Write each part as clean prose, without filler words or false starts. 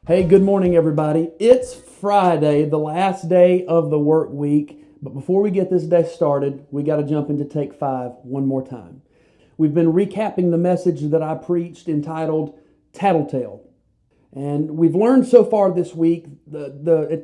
Hey, good morning, everybody. It's Friday, the last day of the work week. But before we get this day started, we got to jump into take 5 one more time. We've been recapping the message that I preached entitled Tattle-tale. And we've learned so far this week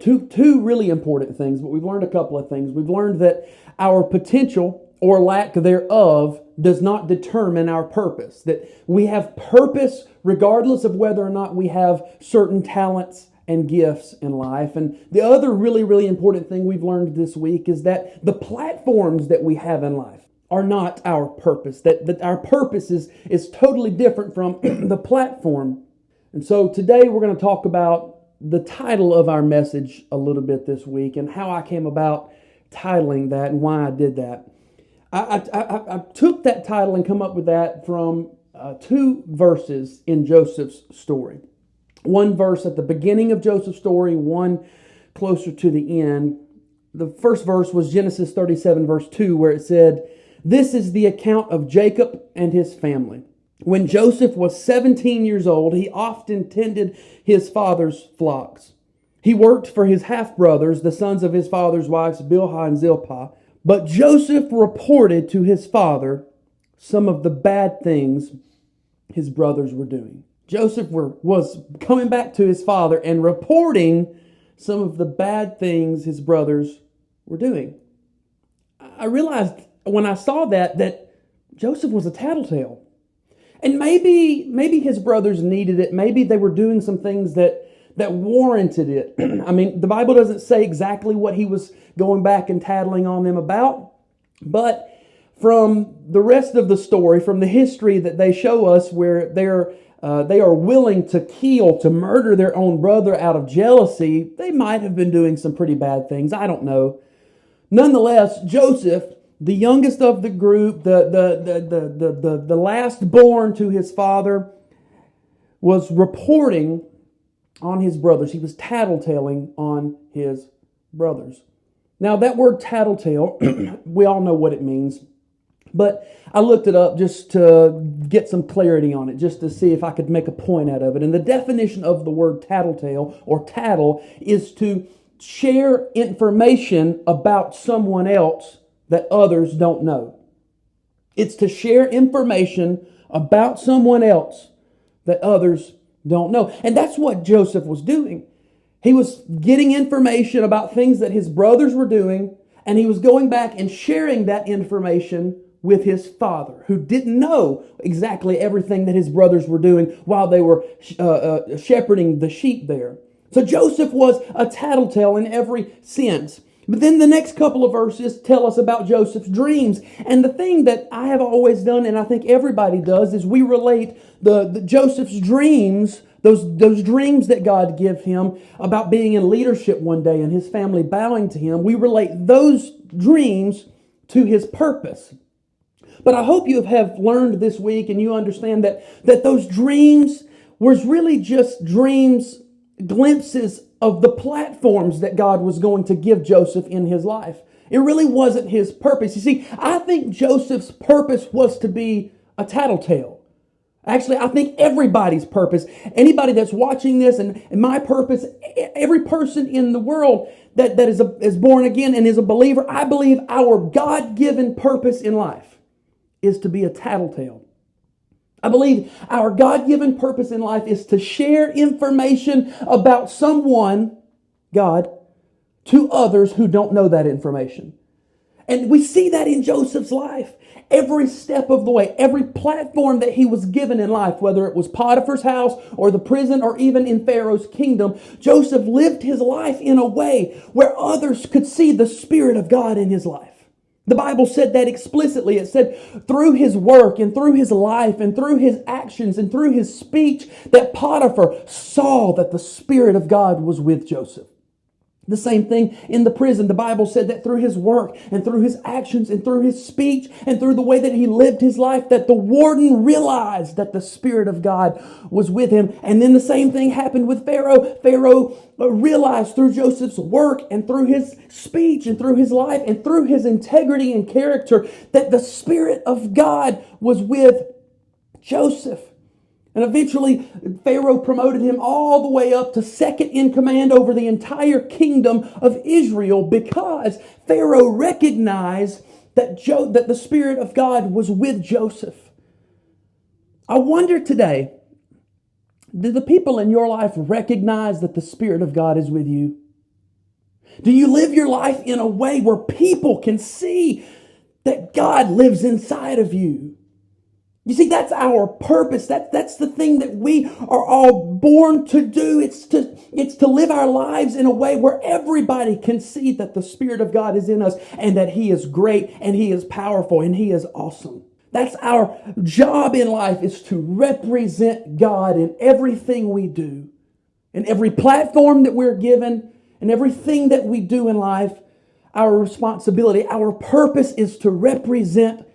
two really important things, but we've learned a couple of things. We've learned that our potential or lack thereof does not determine our purpose. That we have purpose regardless of whether or not we have certain talents and gifts in life. And the other really important thing we've learned this week is that the platforms that we have in life are not our purpose. That our purpose is totally different from the platform. And so today we're going to talk about the title of our message a little bit this week and how I came about titling that and why I did that. I took that title and come up with that from two verses in Joseph's story. One verse at the beginning of Joseph's story, one closer to the end. The first verse was Genesis 37 verse 2, where it said, "This is the account of Jacob and his family. When Joseph was 17 years old, he often tended his father's flocks. He worked for his half-brothers, the sons of his father's wives, Bilhah and Zilpah. But Joseph reported to his father some of the bad things his brothers were doing." Joseph was coming back to his father and reporting some of the bad things his brothers were doing. I realized when I saw that Joseph was a tattletale. And maybe his brothers needed it. Maybe they were doing some things that warranted it. I mean, the Bible doesn't say exactly what he was going back and tattling on them about. But from the rest of the story, from the history that they show us where they are willing to kill, to murder their own brother out of jealousy, they might have been doing some pretty bad things. I don't know. Nonetheless, Joseph, the youngest of the group, the last born to his father, was reporting on his brothers. He was tattletaling on his brothers. Now, that word tattletale, we all know what it means. But I looked it up just to get some clarity on it, just to see if I could make a point out of it. And the definition of the word tattletale or tattle is to share information about someone else that others don't know. It's to share information about someone else that others don't know. And that's what Joseph was doing. He was getting information about things that his brothers were doing, and he was going back and sharing that information with his father, who didn't know exactly everything that his brothers were doing while they were shepherding the sheep there. So Joseph was a tattletale in every sense. But then the next couple of verses tell us about Joseph's dreams. And the thing that I have always done, and I think everybody does, is we relate the Joseph's dreams, those dreams that God gave him about being in leadership one day and his family bowing to him. We relate those dreams to his purpose. But I hope you have learned this week and you understand that those dreams was really just dreams, glimpses of the platforms that God was going to give Joseph in his life. It really wasn't his purpose. You see, I think Joseph's purpose was to be a tattletale. Actually, I think everybody's purpose, anybody that's watching this and my purpose, every person in the world that is born again and is a believer, I believe our God-given purpose in life is to be a tattletale. I believe our God-given purpose in life is to share information about someone, God, to others who don't know that information. And we see that in Joseph's life. Every step of the way, every platform that he was given in life, whether it was Potiphar's house or the prison or even in Pharaoh's kingdom, Joseph lived his life in a way where others could see the Spirit of God in his life. The Bible said that explicitly. It said through his work and through his life and through his actions and through his speech that Potiphar saw that the Spirit of God was with Joseph. The same thing in the prison. The Bible said that through his work and through his actions and through his speech and through the way that he lived his life, that the warden realized that the Spirit of God was with him. And then the same thing happened with Pharaoh. Pharaoh realized through Joseph's work and through his speech and through his life and through his integrity and character that the Spirit of God was with Joseph. And eventually, Pharaoh promoted him all the way up to second in command over the entire kingdom of Israel because Pharaoh recognized that the Spirit of God was with Joseph. I wonder today, do the people in your life recognize that the Spirit of God is with you? Do you live your life in a way where people can see that God lives inside of you? You see, that's our purpose. That's the thing that we are all born to do. It's to live our lives in a way where everybody can see that the Spirit of God is in us and that He is great and He is powerful and He is awesome. That's our job in life, is to represent God in everything we do. In every platform that we're given and everything that we do in life, our responsibility, our purpose is to represent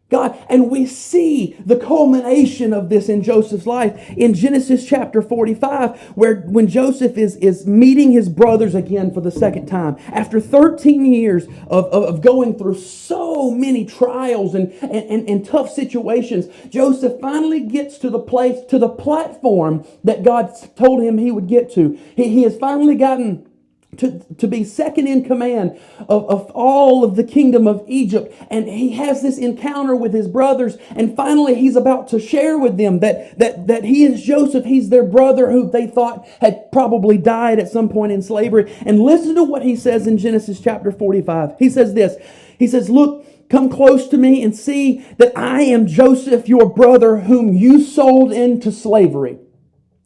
God. And we see the culmination of this in Joseph's life in Genesis chapter 45, when Joseph is meeting his brothers again for the second time. After 13 years of going through so many trials and tough situations, Joseph finally gets to the platform that God told him he would get to. He has finally gotten to be second in command of all of the kingdom of Egypt. And he has this encounter with his brothers. And finally, he's about to share with them that he is Joseph. He's their brother who they thought had probably died at some point in slavery. And listen to what he says in Genesis chapter 45. He says this. He says, "Look, come close to me and see that I am Joseph, your brother, whom you sold into slavery."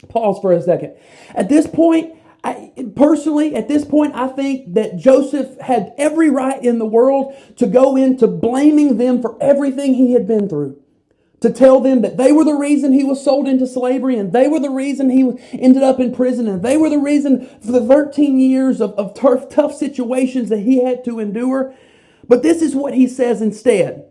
Pause for a second. At this point, I think that Joseph had every right in the world to go into blaming them for everything he had been through. To tell them that they were the reason he was sold into slavery, and they were the reason he ended up in prison, and they were the reason for the 13 years of tough situations that he had to endure. But this is what he says instead.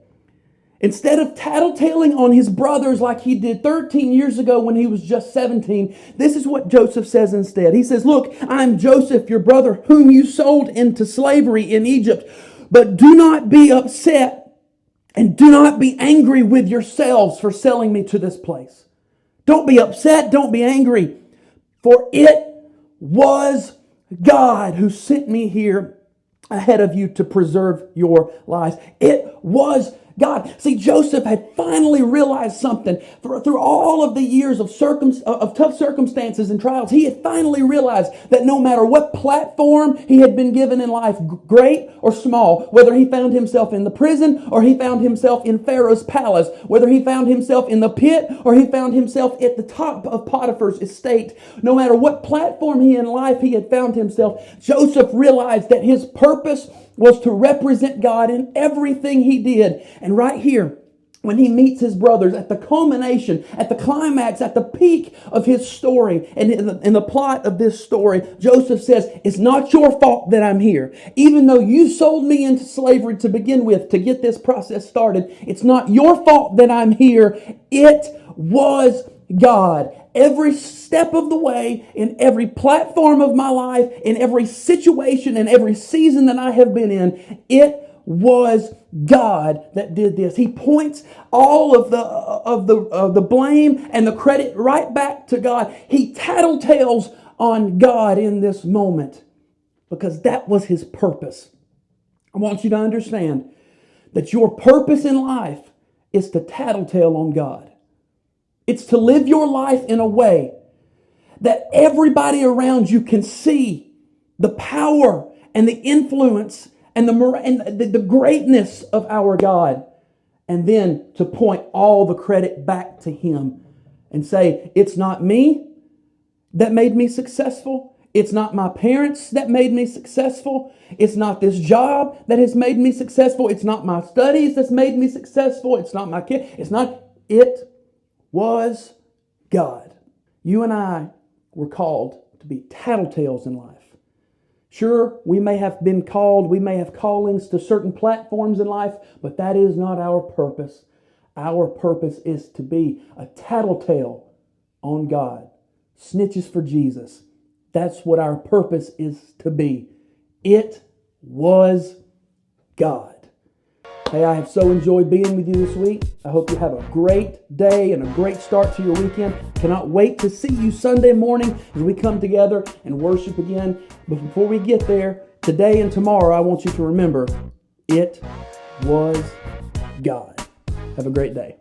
Instead of tattle-tailing on his brothers like he did 13 years ago when he was just 17, this is what Joseph says instead. He says, "Look, I'm Joseph, your brother, whom you sold into slavery in Egypt. But do not be upset and do not be angry with yourselves for selling me to this place." Don't be upset, don't be angry, for it was God who sent me here ahead of you to preserve your lives. It was God. See, Joseph had finally realized something. Through all of the years of tough circumstances and trials, he had finally realized that no matter what platform he had been given in life, great or small, whether he found himself in the prison or he found himself in Pharaoh's palace, whether he found himself in the pit or he found himself at the top of Potiphar's estate, no matter what platform he had found himself, Joseph realized that his purpose was to represent God in everything he did. And right here, when he meets his brothers at the culmination, at the climax, at the peak of his story, and in the plot of this story, Joseph says, "It's not your fault that I'm here. Even though you sold me into slavery to begin with, to get this process started, it's not your fault that I'm here. It was God. Every step of the way, in every platform of my life, in every situation, in every season that I have been in, it was God that did this." He points all of the blame and the credit right back to God. He tattle-tales on God in this moment because that was his purpose. I want you to understand that your purpose in life is to tattle-tale on God. It's to live your life in a way that everybody around you can see the power and the influence and the greatness of our God. And then to point all the credit back to Him and say, "It's not me that made me successful. It's not my parents that made me successful. It's not this job that has made me successful. It's not my studies that's made me successful. It's not my kid. It was God." You and I were called to be tattletales in life. Sure, we may have callings to certain platforms in life, but that is not our purpose. Our purpose is to be a tattletale on God. Snitches for Jesus. That's what our purpose is to be. It was God. Hey, I have so enjoyed being with you this week. I hope you have a great day and a great start to your weekend. Cannot wait to see you Sunday morning as we come together and worship again. But before we get there, today and tomorrow, I want you to remember, it was God. Have a great day.